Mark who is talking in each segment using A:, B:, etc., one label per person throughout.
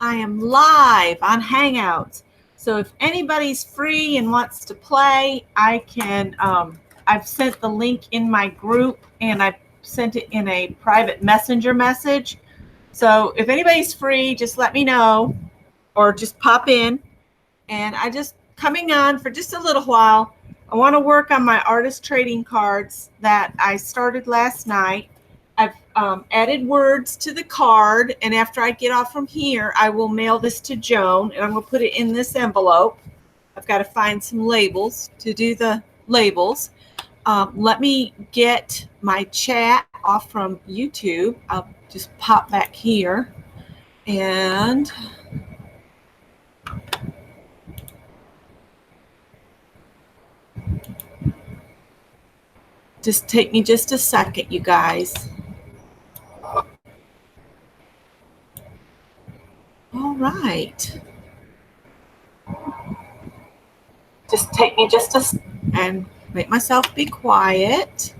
A: I am live on Hangouts. So if anybody's free and wants to play, I can, I've sent the link in my group and I've sent it in a private messenger message. So if anybody's free, just let me know or just pop in. And I just coming on for just a little while. I want to work on my artist trading cards that I started last night. I've added words to the card, and after I get off from here, I will mail this to Joan, and I'm going to put it in this envelope. I've got to find some labels to do the labels. Let me get my chat off from YouTube. I'll just pop back here, and just take me just a second, you guys. All right. Just take me just a and make myself be quiet.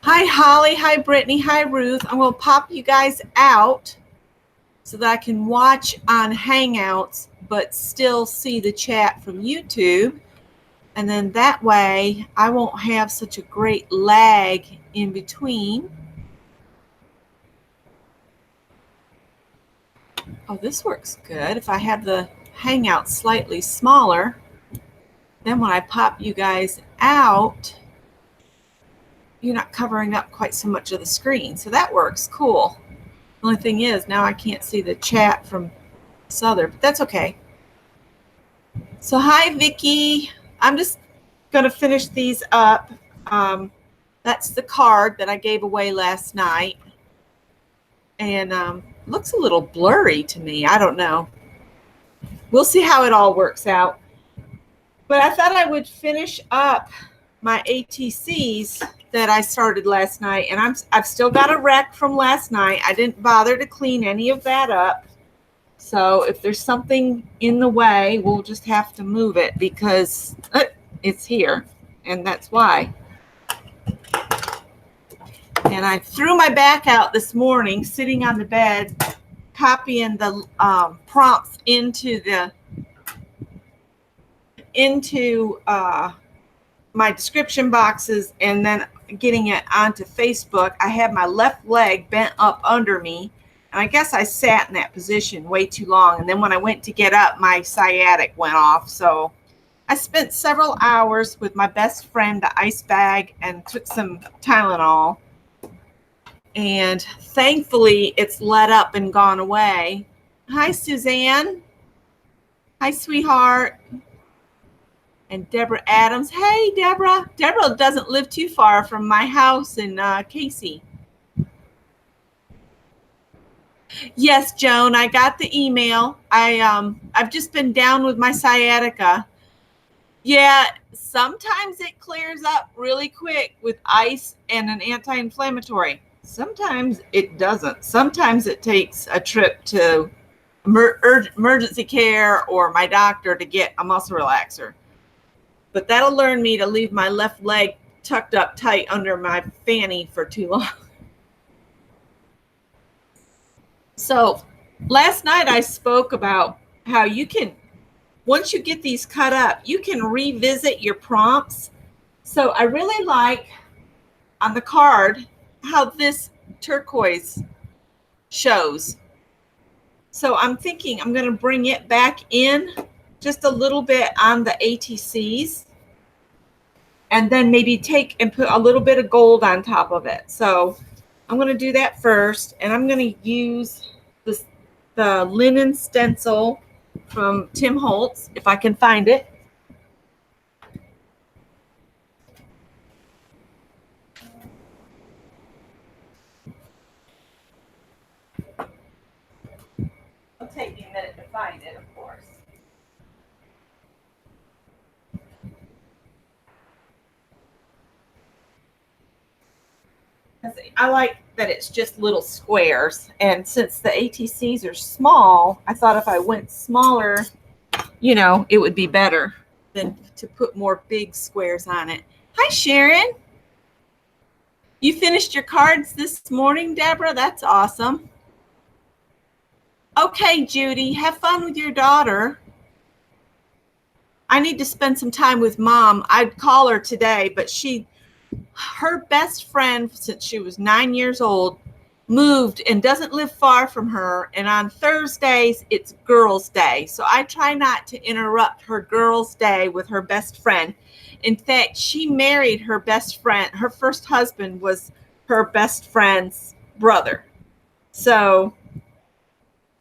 A: Hi, Holly. Hi, Brittany. Hi, Ruth. I'm going to pop you guys out so that I can watch on Hangouts, but still see the chat from YouTube. And then that way I won't have such a great lag in between. Oh, this works good. If I have the Hangout slightly smaller, then when I pop you guys out, you're not covering up quite so much of the screen. So that works. Cool. The only thing is now I can't see the chat from this other, but that's okay. So hi, Vicki. I'm just going to finish these up. That's the card that I gave away last night. And looks a little blurry to me. I don't know. We'll see how it all works out. But I thought I would finish up my ATCs that I started last night. And I've still got a wreck from last night. I didn't bother to clean any of that up. So if there's something in the way, we'll just have to move it because it's here. And that's why. And I threw my back out this morning, sitting on the bed, copying the prompts into my description boxes and then getting it onto Facebook. I had my left leg bent up under me, and I guess I sat in that position way too long. And then when I went to get up, my sciatic went off. So I spent several hours with my best friend, the ice bag, and took some Tylenol. And thankfully, it's let up and gone away. Hi, Suzanne. Hi, sweetheart. And Deborah Adams. Hey, Deborah. Deborah doesn't live too far from my house in Casey. Yes, Joan, I got the email. I've just been down with my sciatica. Yeah, sometimes it clears up really quick with ice and an anti-inflammatory. Sometimes it doesn't. Sometimes it takes a trip to emergency care or my doctor to get a muscle relaxer. But that'll learn me to leave my left leg tucked up tight under my fanny for too long. So last night I spoke about how you can, once you get these cut up, you can revisit your prompts. So I really like on the card how this turquoise shows. So I'm thinking I'm going to bring it back in just a little bit on the ATCs and then maybe take and put a little bit of gold on top of it. So I'm going to do that first, and I'm going to use the linen stencil from Tim Holtz, if I can find it. It'll take me a minute to find it, of course. I like that it's just little squares, and since the ATCs are small, I thought if I went smaller, you know, it would be better than to put more big squares on it. Hi, Sharon. You finished your cards this morning, Deborah? That's awesome. Okay, Judy, have fun with your daughter. I need to spend some time with Mom. I'd call her today, but her best friend since she was 9 years old moved and doesn't live far from her. And on Thursdays, it's Girls' Day. So I try not to interrupt her Girls' Day with her best friend. In fact, she married her best friend. Her first husband was her best friend's brother. So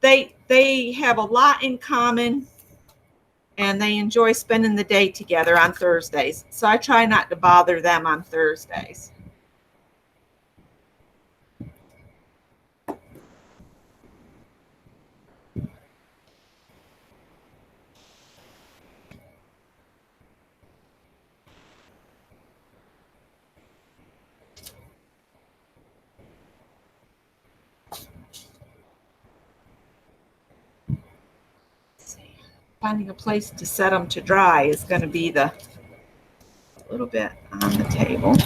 A: they have a lot in common, and they enjoy spending the day together on Thursdays. So I try not to bother them on Thursdays. Finding a place to set them to dry is going to be a little bit on the table.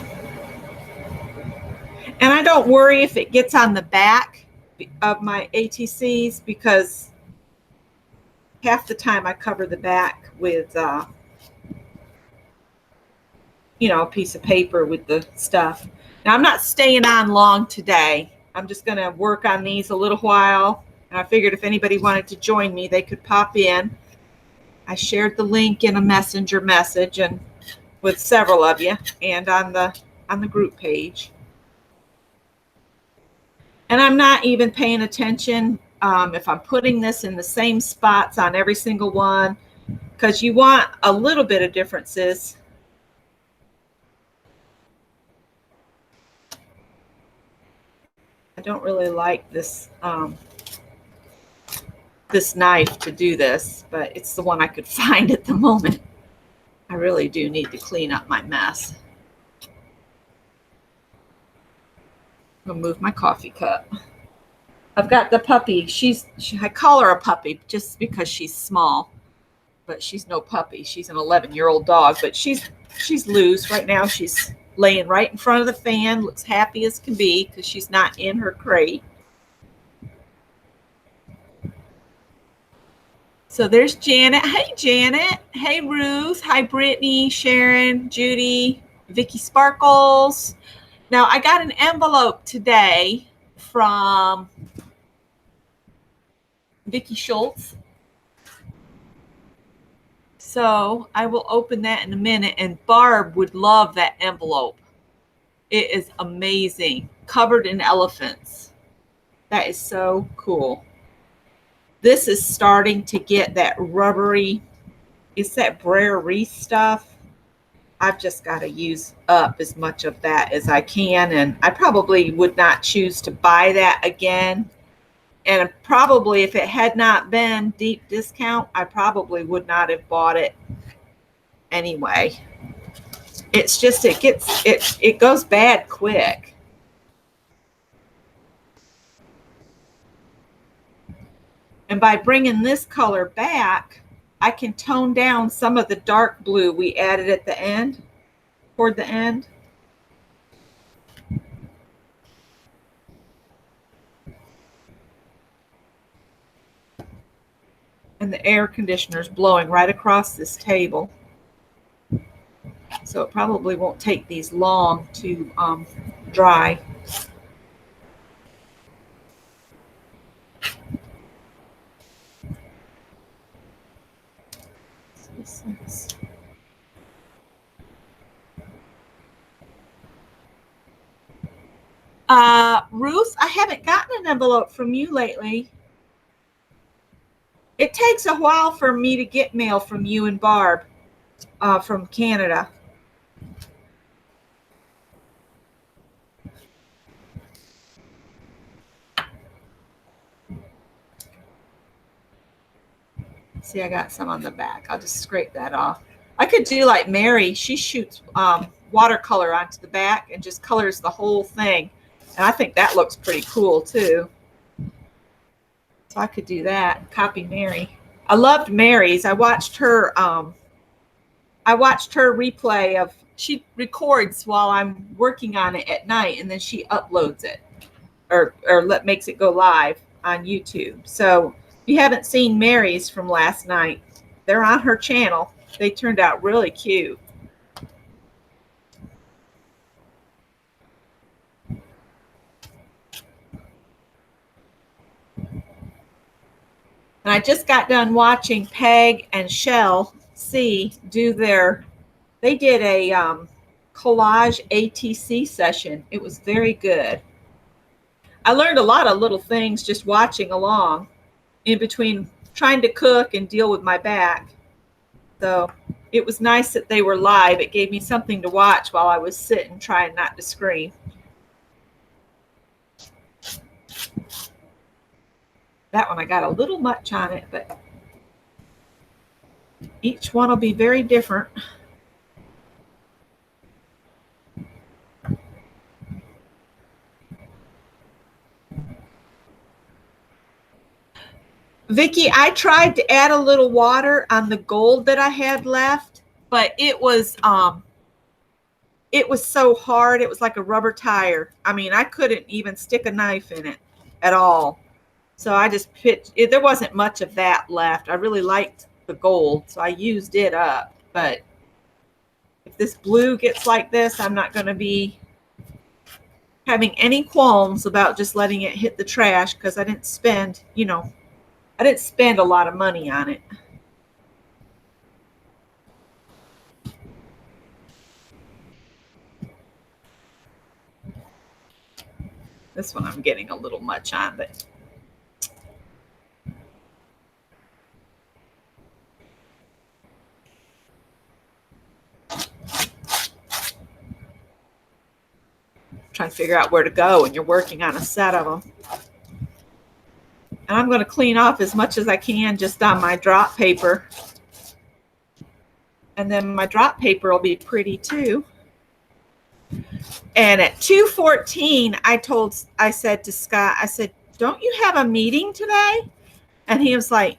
A: And I don't worry if it gets on the back of my ATCs, because half the time I cover the back with, a piece of paper with the stuff. Now, I'm not staying on long today. I'm just going to work on these a little while. And I figured if anybody wanted to join me, they could pop in. I shared the link in a messenger message and with several of you, and on the group page. And I'm not even paying attention if I'm putting this in the same spots on every single one, because you want a little bit of differences. I don't really like this this knife to do this, but it's the one I could find at the moment. I really do need to clean up my mess. I'll move my coffee cup. I've got the puppy. I call her a puppy just because she's small, but she's no puppy. She's an 11-year-old dog, but she's loose right now. She's laying right in front of the fan, looks happy as can be because she's not in her crate. So there's Janet. Hey, Janet. Hey, Ruth. Hi, Brittany, Sharon, Judy, Vicky Sparkles. Now, I got an envelope today from Vicky Schultz. So I will open that in a minute, and Barb would love that envelope. It is amazing. Covered in elephants. That is so cool. This is starting to get that rubbery, it's that Brer Reese stuff. I've just got to use up as much of that as I can, and I probably would not choose to buy that again. And probably if it had not been deep discount, I probably would not have bought it anyway. It's just it goes bad quick. And by bringing this color back, I can tone down some of the dark blue we added at the end, toward the end. And the air conditioner is blowing right across this table. So it probably won't take these long to dry. Ruth, I haven't gotten an envelope from you lately. It takes a while for me to get mail from you and Barb from Canada. See, I got some on the back. I'll just scrape that off. I could do like Mary. She shoots watercolor onto the back and just colors the whole thing. And I think that looks pretty cool too. So I could do that. Copy Mary. I loved Mary's. I watched her replay of, she records while I'm working on it at night, and then she uploads it or makes it go live on YouTube. So You haven't seen Mary's from last night. They're on her channel. They turned out really cute. And I just got done watching Peg and Shell C do they did a collage ATC session. It was very good. I learned a lot of little things just watching along in between trying to cook and deal with my back. So it was nice that they were live. It gave me something to watch while I was sitting trying not to scream. That one I got a little much on it, but each one will be very different. Vicki, I tried to add a little water on the gold that I had left, but it was so hard. It was like a rubber tire. I mean, I couldn't even stick a knife in it at all. So I just pitched it. There wasn't much of that left. I really liked the gold, so I used it up. But if this blue gets like this, I'm not going to be having any qualms about just letting it hit the trash, because I didn't spend, I didn't spend a lot of money on it. This one I'm getting a little much on, but trying to figure out where to go when you're working on a set of them. And I'm going to clean off as much as I can just on my drop paper. And then my drop paper will be pretty too. And at 2:14, I said to Scott, I said, "Don't you have a meeting today?" And he was like,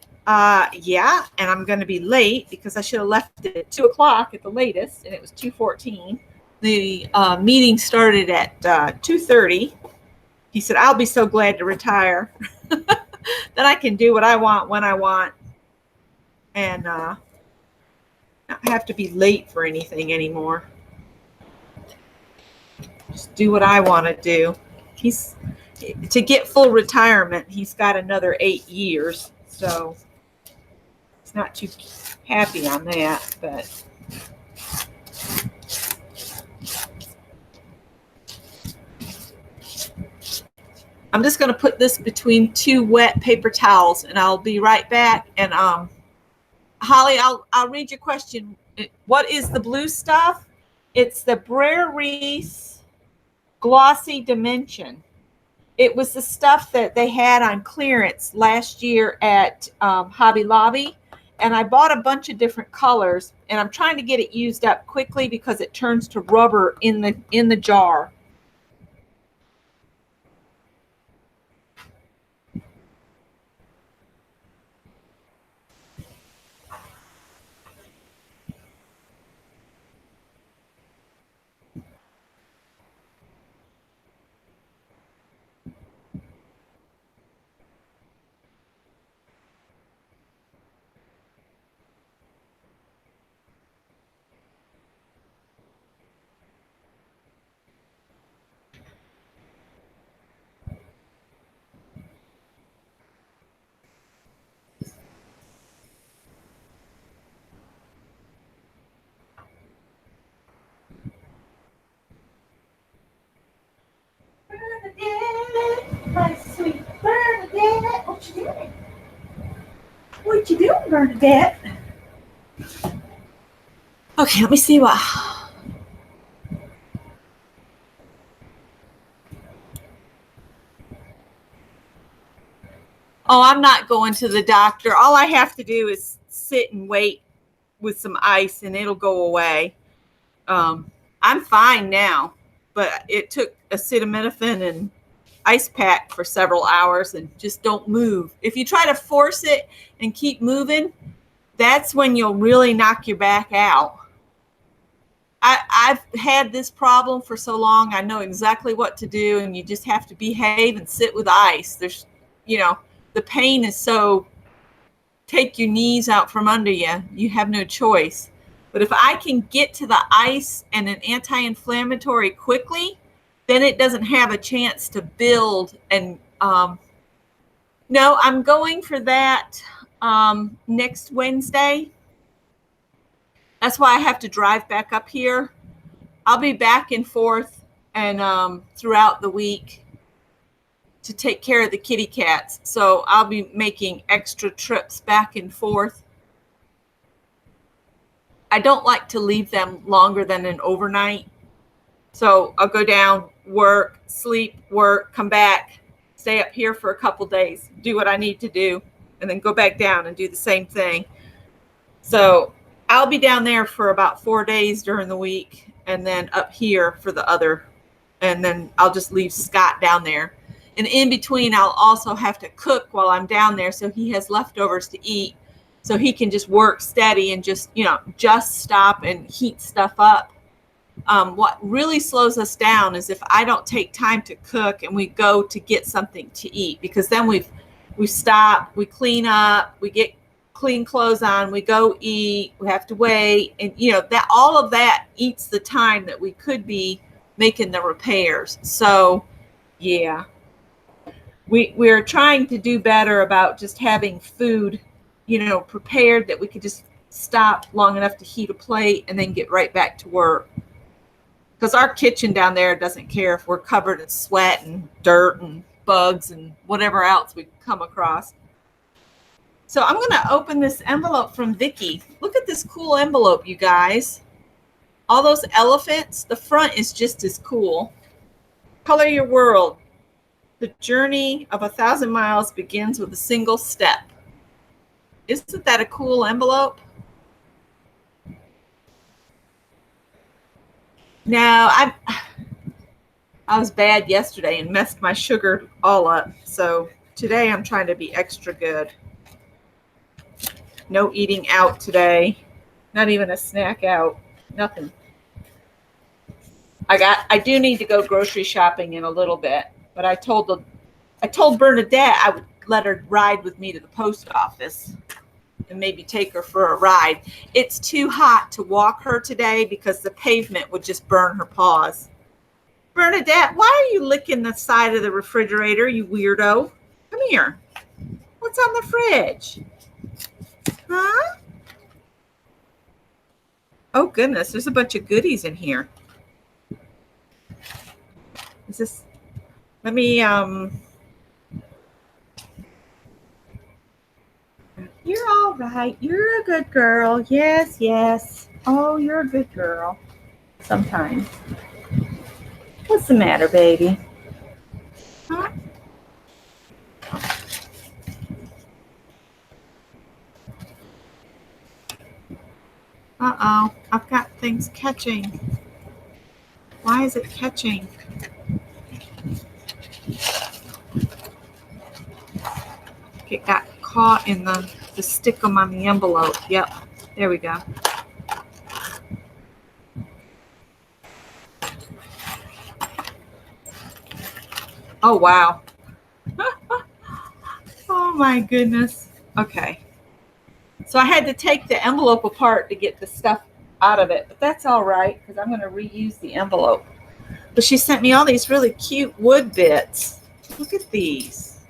A: yeah, and I'm going to be late because I should have left it at 2 o'clock at the latest, and it was 2:14. The meeting started at 2:30. He said, "I'll be so glad to retire." Then I can do what I want when I want, and not have to be late for anything anymore. Just do what I want to do. To get full retirement, he's got another 8 years, so he's not too happy on that, but I'm just going to put this between 2 wet paper towels, and I'll be right back. And Holly, I'll read your question. What is the blue stuff? It's the Brer Reese Glossy Dimension. It was the stuff that they had on clearance last year at Hobby Lobby, and I bought a bunch of different colors, and I'm trying to get it used up quickly because it turns to rubber in the jar. Bernadette, my sweet Bernadette, what you doing? What you doing, Bernadette? Okay, let me see what. Oh, I'm not going to the doctor. All I have to do is sit and wait with some ice, and it'll go away. I'm fine now, but it took acetaminophen and ice pack for several hours, and just don't move. If you try to force it and keep moving, that's when you'll really knock your back out. I've had this problem for so long. I know exactly what to do, and you just have to behave and sit with ice. The pain is so take your knees out from under you. You have no choice. But if I can get to the ice and an anti-inflammatory quickly, then it doesn't have a chance to build. And no, I'm going for that next Wednesday. That's why I have to drive back up here. I'll be back and forth and throughout the week to take care of the kitty cats. So I'll be making extra trips back and forth. I don't like to leave them longer than an overnight. So I'll go down, work, sleep, work, come back, stay up here for a couple days, do what I need to do, and then go back down and do the same thing. So I'll be down there for about 4 days during the week, and then up here for the other. And then I'll just leave Scott down there. And in between, I'll also have to cook while I'm down there, so he has leftovers to eat, so he can just work steady and just stop and heat stuff up. What really slows us down is if I don't take time to cook and we go to get something to eat, because then we stop, we clean up, we get clean clothes on, we go eat, we have to wait, and that all of that eats the time that we could be making the repairs. So yeah, we're trying to do better about just having food prepared, that we could just stop long enough to heat a plate and then get right back to work. Because our kitchen down there doesn't care if we're covered in sweat and dirt and bugs and whatever else we come across. So I'm going to open this envelope from Vicki. Look at this cool envelope, you guys. All those elephants. The front is just as cool. Color your world. The journey of 1,000 miles begins with a single step. Isn't that a cool envelope? Now, I was bad yesterday and messed my sugar all up. So today I'm trying to be extra good. No eating out today. Not even a snack out. Nothing. I do need to go grocery shopping in a little bit, but I told Bernadette I would let her ride with me to the post office and maybe take her for a ride. It's too hot to walk her today because the pavement would just burn her paws. Bernadette, why are you licking the side of the refrigerator, you weirdo? Come here. What's on the fridge? Huh? Oh, goodness. There's a bunch of goodies in here. Is this... Let me... You're all right. You're a good girl. Yes, yes. Oh, you're a good girl. Sometimes. What's the matter, baby? Huh? Uh-oh. I've got things catching. Why is it catching? It got caught in the stickum on the envelope. Yep. There we go. Oh, wow. Oh, my goodness. Okay. So I had to take the envelope apart to get the stuff out of it. But that's all right, because I'm going to reuse the envelope. But she sent me all these really cute wood bits. Look at these.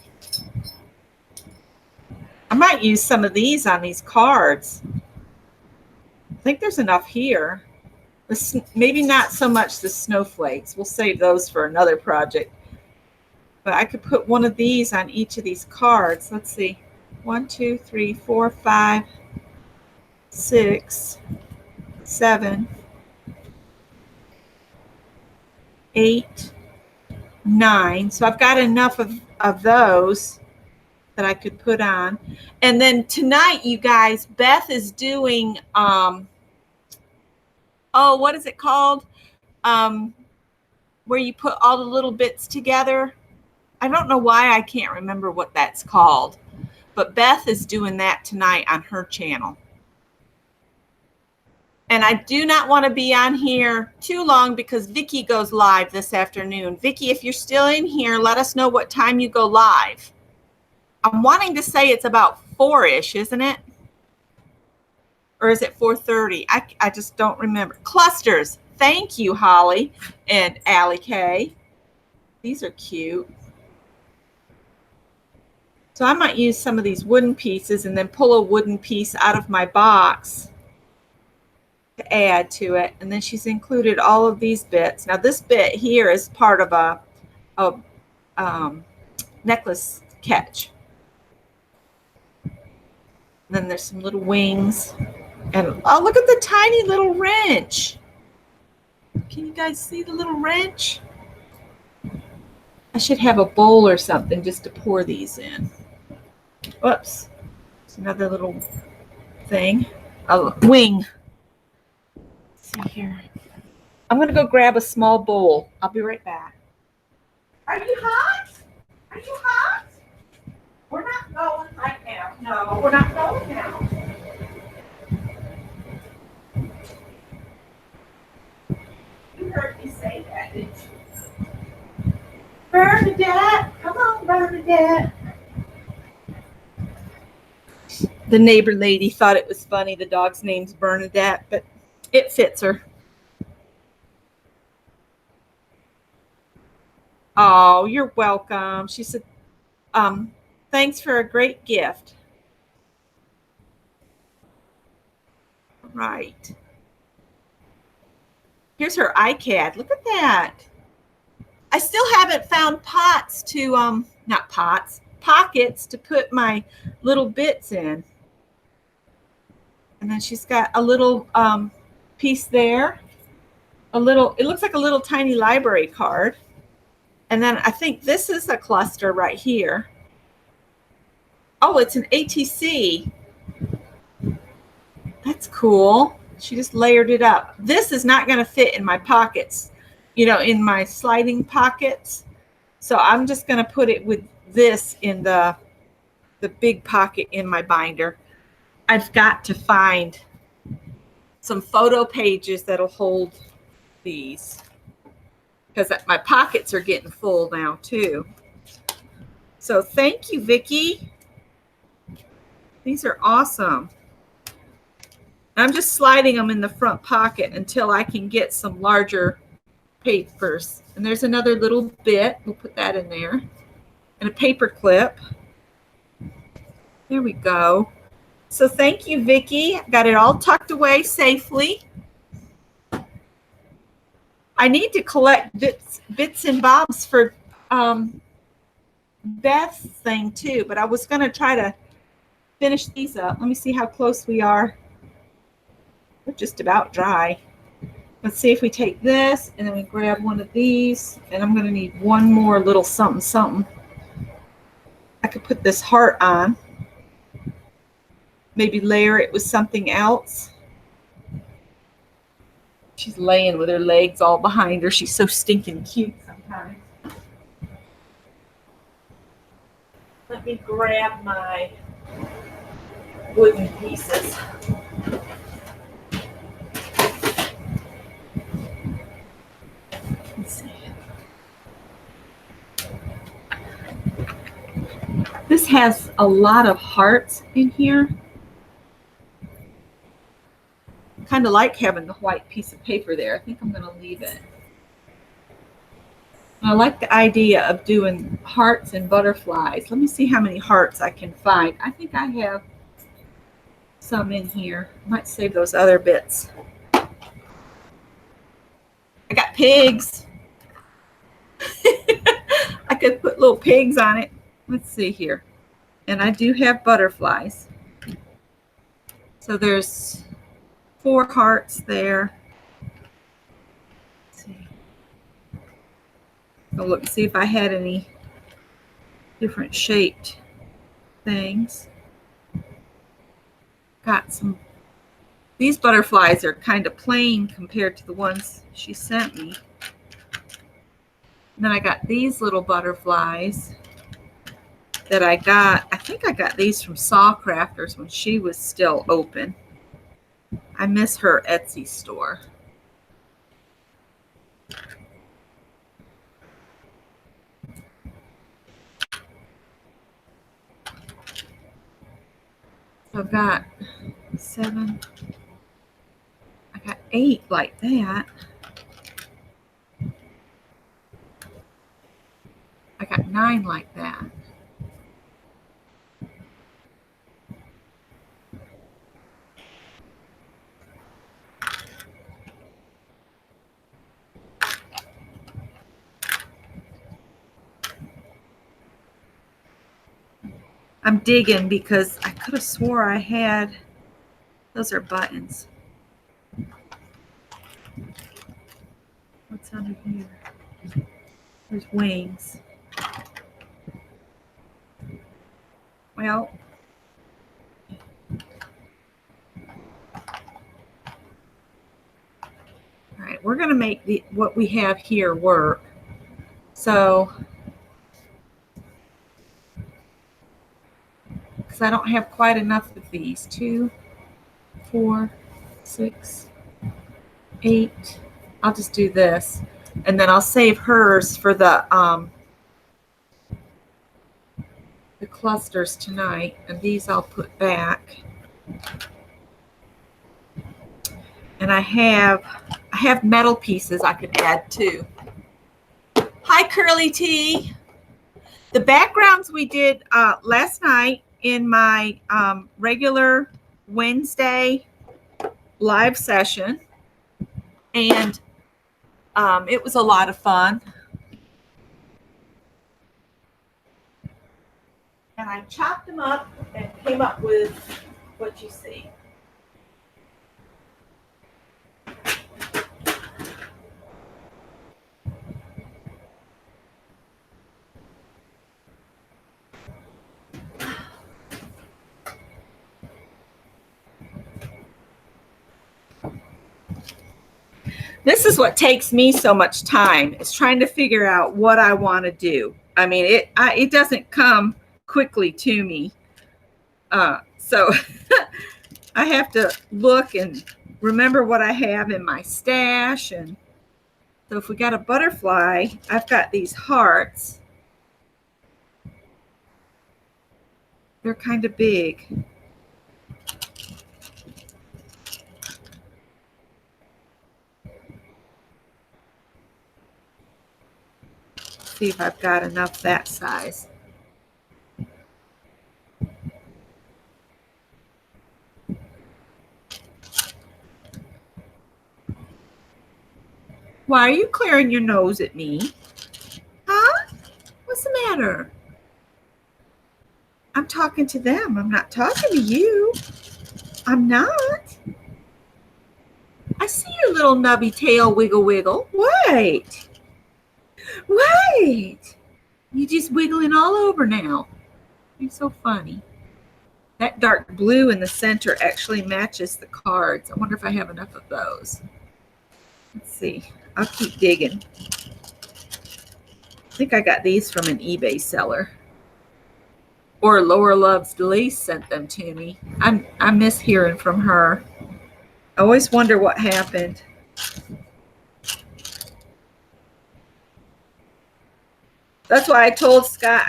A: I might use some of these on these cards. I think there's enough here. Maybe not so much the snowflakes. We'll save those for another project. But I could put one of these on each of these cards. Let's see. 1, 2, 3, 4, 5, 6, 7, 8, 9. So I've got enough of those that I could put on. And then tonight, you guys, Beth is doing, what is it called? Where you put all the little bits together. I don't know why I can't remember what that's called. But Beth is doing that tonight on her channel. And I do not want to be on here too long because Vicki goes live this afternoon. Vicki, if you're still in here, let us know what time you go live. I'm wanting to say it's about 4-ish, isn't it? Or is it 4:30? I just don't remember. Clusters. Thank you, Holly and Allie K. These are cute. So I might use some of these wooden pieces and then pull a wooden piece out of my box to add to it. And then she's included all of these bits. Now this bit here is part of a necklace catch. And then there's some little wings. And oh, look at the tiny little wrench. Can you guys see the little wrench? I should have a bowl or something just to pour these in. Whoops. It's another little thing. A wing. Let's see here. I'm going to go grab a small bowl. I'll be right back. Are you hot? Are you hot? We're not going right now. No, we're not going now. You heard me say that, didn't you? Bernadette, come on, Bernadette. The neighbor lady thought it was funny. The dog's name's Bernadette, but it fits her. Oh, you're welcome. She said, thanks for a great gift. Right. Here's her iCad. Look at that. I still haven't found pockets to put my little bits in. And then she's got a little piece there. It looks like a little tiny library card. And then I think this is a cluster right here. Oh, it's an ATC. That's cool. She just layered it up. This is not going to fit in my pockets, in my sliding pockets. So I'm just going to put it with this in the big pocket in my binder. I've got to find some photo pages that'll hold these because my pockets are getting full now too. So thank you, Vicki. These are awesome. I'm just sliding them in the front pocket until I can get some larger papers. And there's another little bit. We'll put that in there. And a paper clip. There we go. So thank you, Vicki. Got it all tucked away safely. I need to collect bits and bobs for Beth's thing too, but I was going to try to finish these up. Let me see how close we are. We're just about dry. Let's see if we take this and then we grab one of these, and I'm going to need one more little something. I could put this heart on. Maybe layer it with something else. She's laying with her legs all behind her. She's so stinking cute sometimes. Let me grab my wooden pieces. Let's see. This has a lot of hearts in here. Kind of like having the white piece of paper there. I think I'm going to leave it. I like the idea of doing hearts and butterflies. Let me see how many hearts I can find. I think I have some in here. I might save those other bits. I got pigs. I could put little pigs on it. Let's see here. And I do have butterflies. So there's 4 hearts there. Let's see. I'll look and see if I had any different shaped things. Got some. These butterflies are kind of plain compared to the ones she sent me. And then I got these little butterflies that I think I got these from Saw Crafters when she was still open. I miss her Etsy store. I've got 7. I got 8 like that. I got 9 like that. I'm digging because I could have swore I had, those are buttons. What's under here? There's wings. Well, all right, we're going to make what we have here work. So, because I don't have quite enough of these. 2, 4, 6, 8. I'll just do this. And then I'll save hers for the clusters tonight. And these I'll put back. And I have metal pieces I could add too. Hi, Curly T. The backgrounds we did last night in my regular Wednesday live session, and it was a lot of fun. And I chopped them up and came up with what you see. This is what takes me so much time, is trying to figure out what I want to do. I mean, it doesn't come quickly to me. So I have to look and remember what I have in my stash. And so if we got a butterfly, I've got these hearts. They're kind of big. See if I've got enough that size. Why are you clearing your nose at me? Huh? What's the matter? I'm talking to them. I'm not talking to you. I'm not. I see your little nubby tail wiggle wiggle. Wait. Wait. You're just wiggling all over now. You're so funny. That dark blue in the center actually matches the cards. I wonder if I have enough of those. Let's see. I'll keep digging. I think I got these from an eBay seller. Or Laura Loves Lace sent them to me. I miss hearing from her. I always wonder what happened. That's why I told Scott,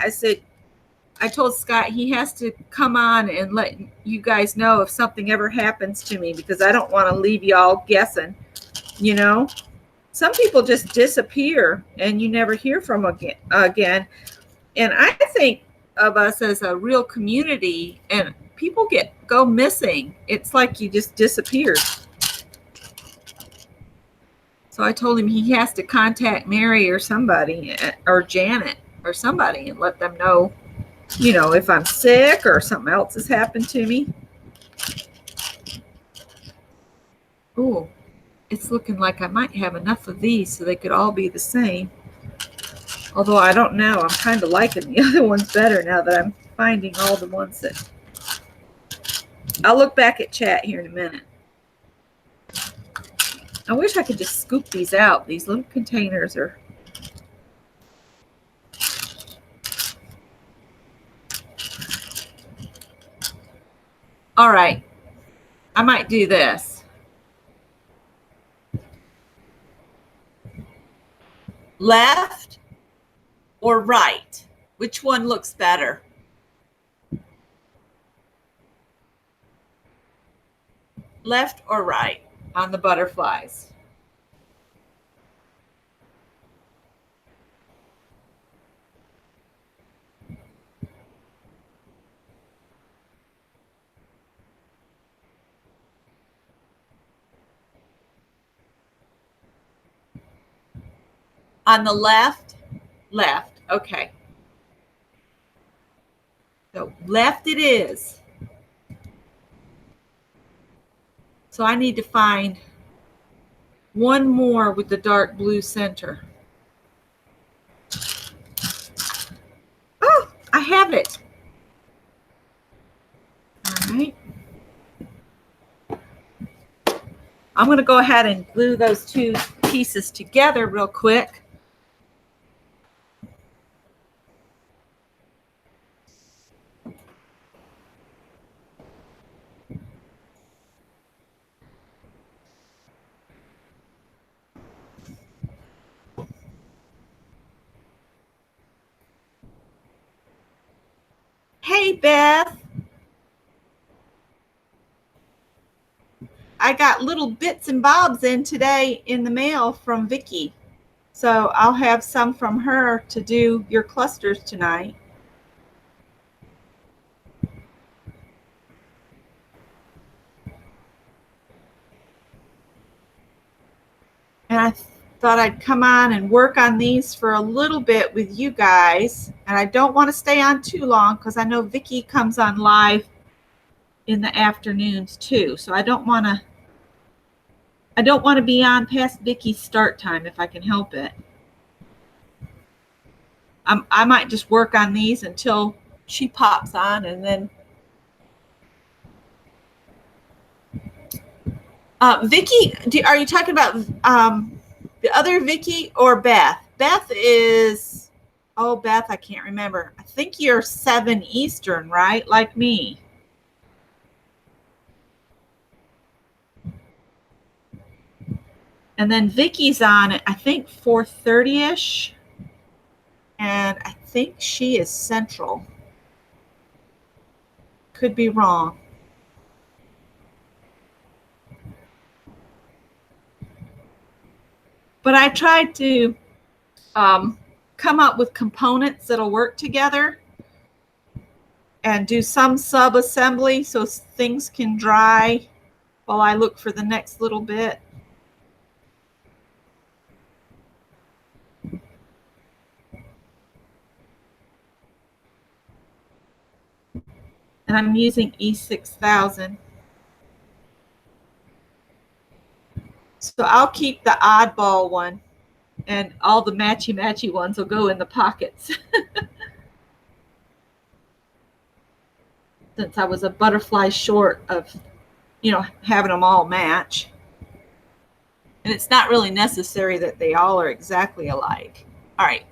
A: I told Scott he has to come on and let you guys know if something ever happens to me, because I don't want to leave y'all guessing, you know? Some people just disappear and you never hear from again. And I think of us as a real community, and people go missing. It's like you just disappeared. So I told him he has to contact Mary or somebody, or Janet or somebody, and let them know, you know, if I'm sick or something else has happened to me. Oh, it's looking like I might have enough of these so they could all be the same. Although I don't know. I'm kind of liking the other ones better now that I'm finding all the ones that... I'll look back at chat here in a minute. I wish I could just scoop these out. These little containers are... All right. I might do this. Left or right? Which one looks better? left or right on the butterflies? On the left? Left. Okay. So left it is. So I need to find one more with the dark blue center. Oh, I have it. All right. I'm going to go ahead and glue those two pieces together real quick. Hey, Beth. I got little bits and bobs in today in the mail from Vicki. So I'll have some from her to do your clusters tonight. And I thought I'd come on and work on these for a little bit with you guys. And I don't want to stay on too long because I know Vicki comes on live in the afternoons too. So I don't want to be on past Vicki's start time if I can help it. I might just work on these until she pops on, and then Vicki, are you talking about the other Vicki or Beth? Beth is, oh, Beth, I can't remember. I think you're 7 Eastern, right? Like me. And then Vicki's on at, I think, 4:30-ish. And I think she is Central. Could be wrong. But I tried to come up with components that'll work together and do some sub-assembly so things can dry while I look for the next little bit. And I'm using E6000. So I'll keep the oddball one, and all the matchy-matchy ones will go in the pockets. Since I was a butterfly short of, having them all match. And it's not really necessary that they all are exactly alike. All right.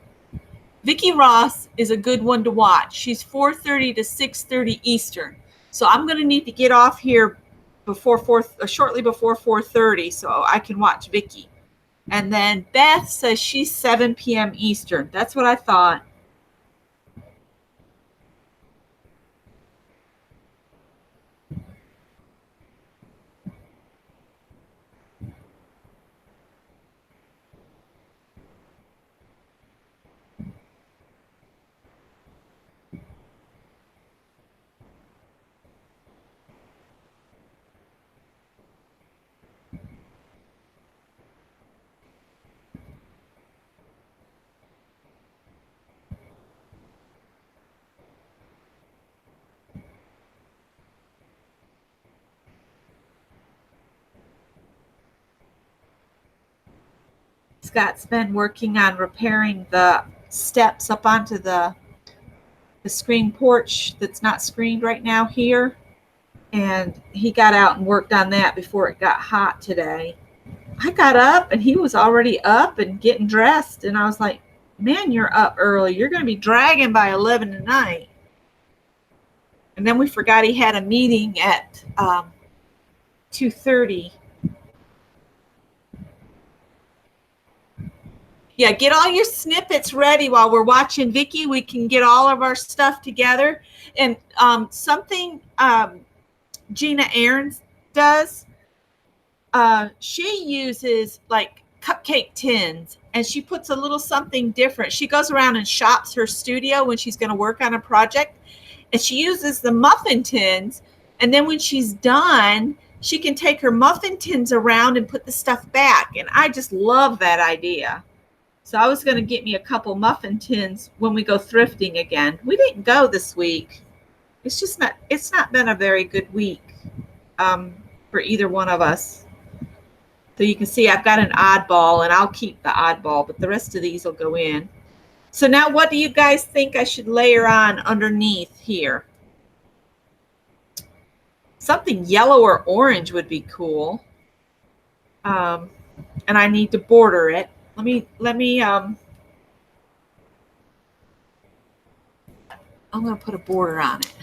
A: Vicki Ross is a good one to watch. She's 4:30 to 6:30 Eastern. So I'm going to need to get off here shortly before 4:30 so I can watch Vicki. And then Beth says she's 7 p.m. Eastern. That's what I thought. Scott's been working on repairing the steps up onto the screen porch that's not screened right now here. And he got out and worked on that before it got hot today. I got up and he was already up and getting dressed. And I was like, man, you're up early. You're going to be dragging by 11 tonight. And then we forgot he had a meeting at 2:30. Yeah, get all your snippets ready while we're watching Vicki. We can get all of our stuff together. And something Gina Ahrens does, she uses like cupcake tins, and she puts a little something different. She goes around and shops her studio when she's going to work on a project, and she uses the muffin tins. And then when she's done, she can take her muffin tins around and put the stuff back. And I just love that idea. So I was going to get me a couple muffin tins when we go thrifting again. We didn't go this week. It's not been a very good week um, for either one of us. So you can see I've got an oddball, and I'll keep the oddball, but the rest of these will go in. So now what do you guys think I should layer on underneath here? Something yellow or orange would be cool. And I need to border it. I'm going to put a border on it.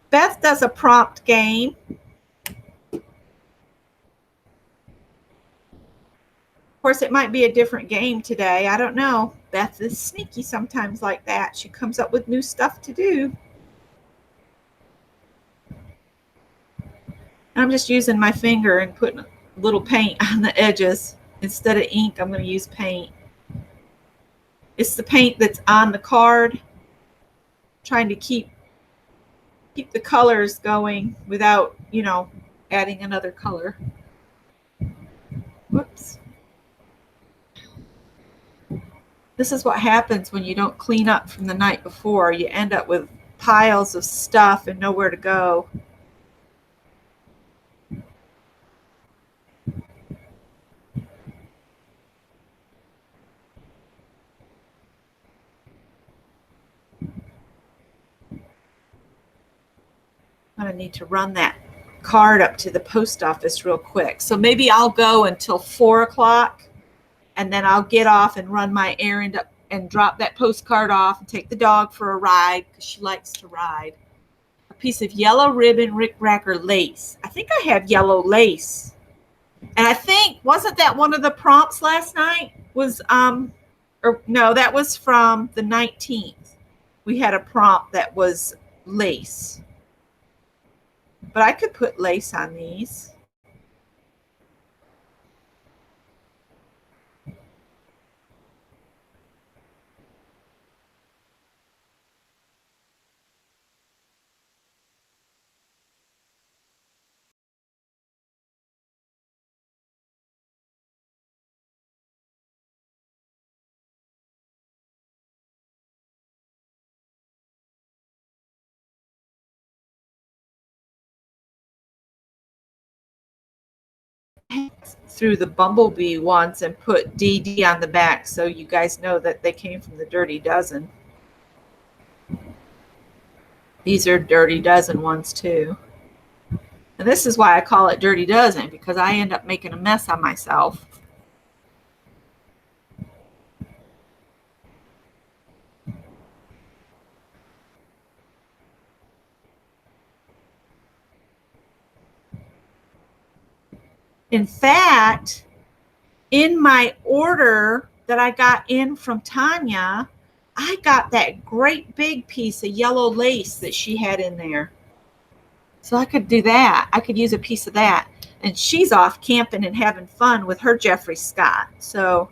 A: Beth does a prompt game. Of course, it might be a different game today. I don't know. Beth is sneaky sometimes like that. She comes up with new stuff to do. I'm just using my finger and putting a little paint on the edges. Instead of ink, I'm going to use paint. It's the paint that's on the card. Trying to keep the colors going without, adding another color. Whoops. This is what happens when you don't clean up from the night before. You end up with piles of stuff and nowhere to go. I'm going to need to run that card up to the post office real quick. So maybe I'll go until 4 o'clock, and then I'll get off and run my errand up and drop that postcard off and take the dog for a ride because she likes to ride. A piece of yellow ribbon rickracker lace. I think I have yellow lace. And I think, wasn't that one of the prompts last night? Or no, that was from the 19th. We had a prompt that was lace. But I could put lace on these. Through the bumblebee ones and put DD on the back so you guys know that they came from the Dirty Dozen. These are Dirty Dozen ones too. And this is why I call it Dirty Dozen, because I end up making a mess on myself. In fact, in my order that I got in from Tanya, I got that great big piece of yellow lace that she had in there. So I could do that. I could use a piece of that. And she's off camping and having fun with her Jeffrey Scott. So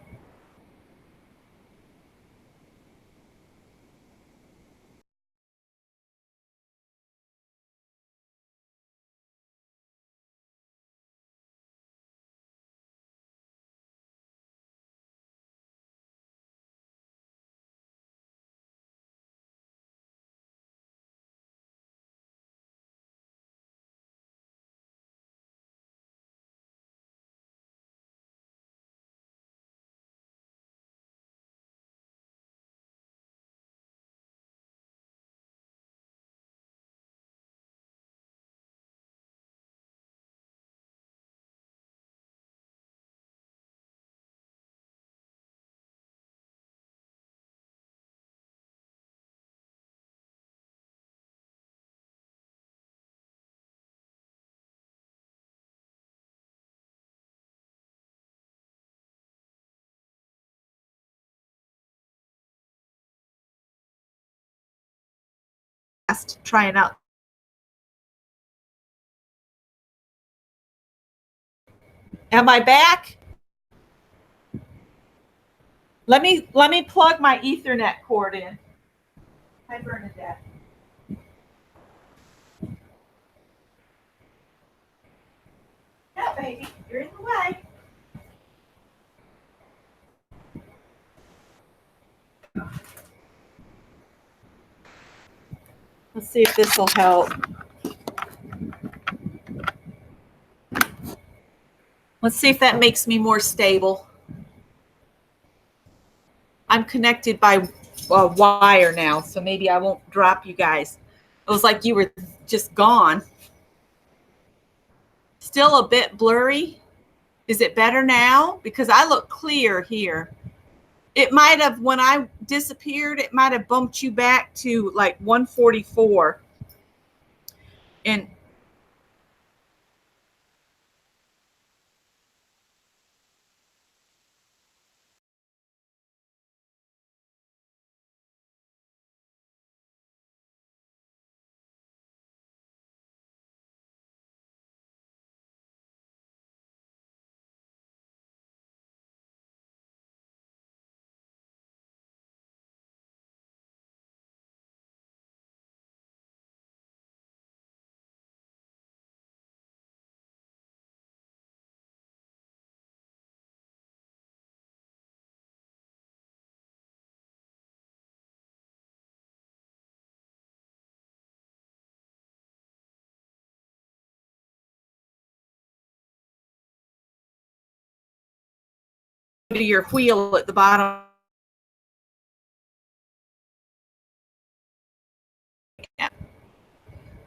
A: trying out. Am I back? Let me plug my Ethernet cord in. Hi, Bernadette. Yeah, baby, you're in the way. Let's see if this will help. Let's see if that makes me more stable. I'm connected by a wire now, so maybe I won't drop you guys. It was like you were just gone. Still a bit blurry. Is it better now? Because I look clear here. It might have, when I disappeared, it might have bumped you back to like 144. And to your wheel at the bottom.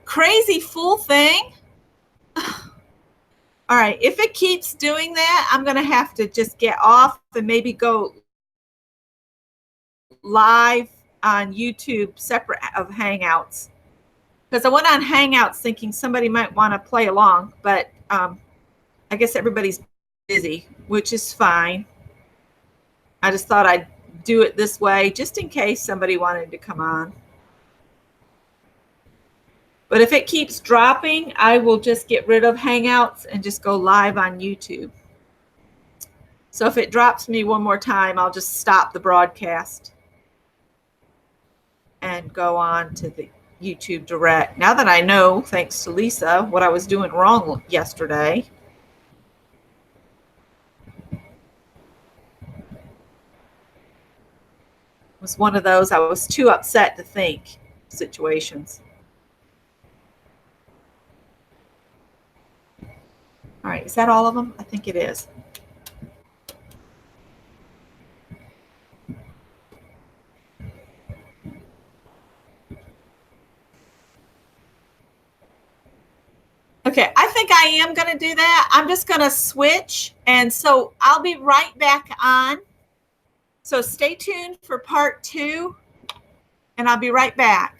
A: Crazy full thing. All right, if it keeps doing that, I'm going to have to just get off and maybe go live on YouTube separate of Hangouts. Because I went on Hangouts thinking somebody might want to play along, but I guess everybody's busy, which is fine. I just thought I'd do it this way just in case somebody wanted to come on. But if it keeps dropping, I will just get rid of Hangouts and just go live on YouTube. So if it drops me one more time, I'll just stop the broadcast and go on to the YouTube Direct. Now that I know, thanks to Lisa, what I was doing wrong yesterday. It was one of those I was too upset to think situations. All right, is that all of them? I think it is. Okay, I think I am going to do that. I'm just going to switch. And so I'll be right back on. So stay tuned for part 2, and I'll be right back.